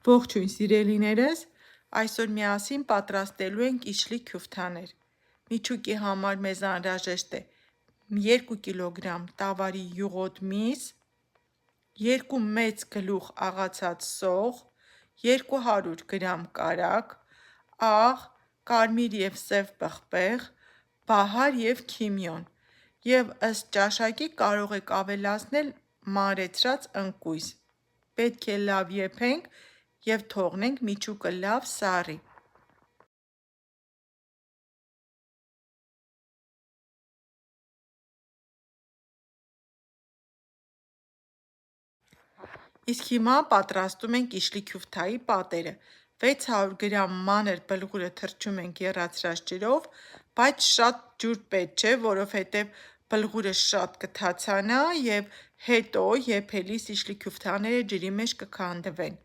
Ողջույն սիրելիներս, այսօր միասին պատրաստելու ենք իջլի քյութաներ։ Միջուկի համար մեզ անհրաժեշտ է 2 կգ տավարի յուղոտ միս, 2 մեծ գլուխ աղացած սող, 200 գ կարագ, աղ, կարմիր և սև պղպեղ, բահար և քիմիոն, և ըստ ճաշակի կարող եք ավելացնել մանրեցրած ընկույզ։ Պետք է լավ եփենք և թողնենք միջուկը լավ սառի։ Իսկ հիմա պատրաստում ենք իջլի քյութայի պատերը։ 600 գ մանր բլղուրը թրջում ենք եռացրած ջրով, բայց շատ ջուր պետք չէ, որովհետև բլղուրը շատ կթացանա և հետո եփելիս իջլի քյութաները ջրի մեջ կքանդվեն։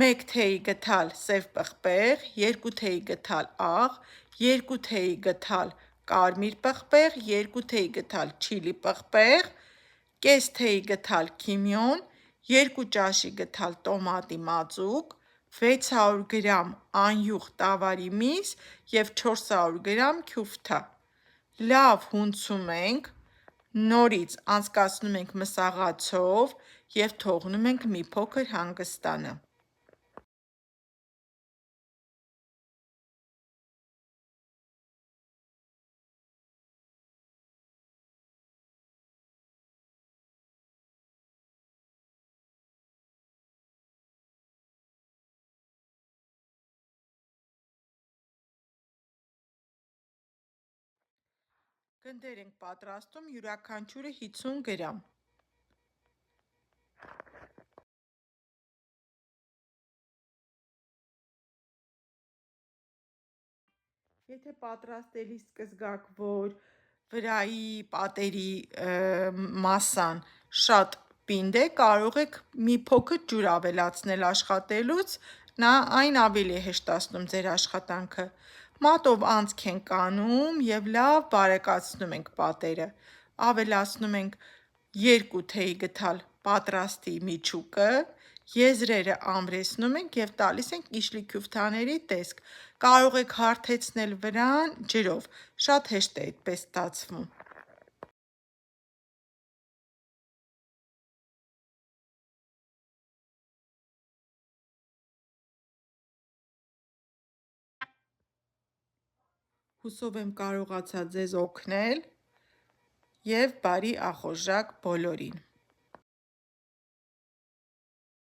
1 թեյի գդալ սև պղպեղ, 2 թեյի գդալ աղ, 2 թեյի գդալ կարմիր պղպեղ, 2 թեյի գդալ չիլի պղպեղ, կես թեյի գդալ քիմիոն, 2 ճաշի գդալ տոմատի մածուկ, 600 գ անյուղ տավարի միս և 400 գ քյութա։ Լավ հունցում ենք, նորից անցկացնում ենք մսաղացով և թողնում ենք մի փոքր հանգստանա։ Գնդեր ենք պատրաստում յուրաքանչյուրը 50 գ։ Եթե պատրաստելիս կզգաք, որ վրայի պատերի մասսան շատ պինդ է, կարող եք մի փոքր ջուր ավելացնել աշխատելուց, այն ավելի է հեշտացնում ձեր աշխատանքը։ Մատով անցք ենք անում և լավ բարեկացնում ենք պատերը։ Ավելացնում ենք 2 թեյի գդալ պատրաստի միջուկը, եզրերը ամրեցնում ենք և տալիս ենք իջլի քյութաների տեսք։ Կարող եք հարթեցնել վրան ջրով, շատ հեշտ է այդպես ստացվում։ Հուսով եմ կարողացա ձեզ օգնել և բարի ախորժակ բոլորին։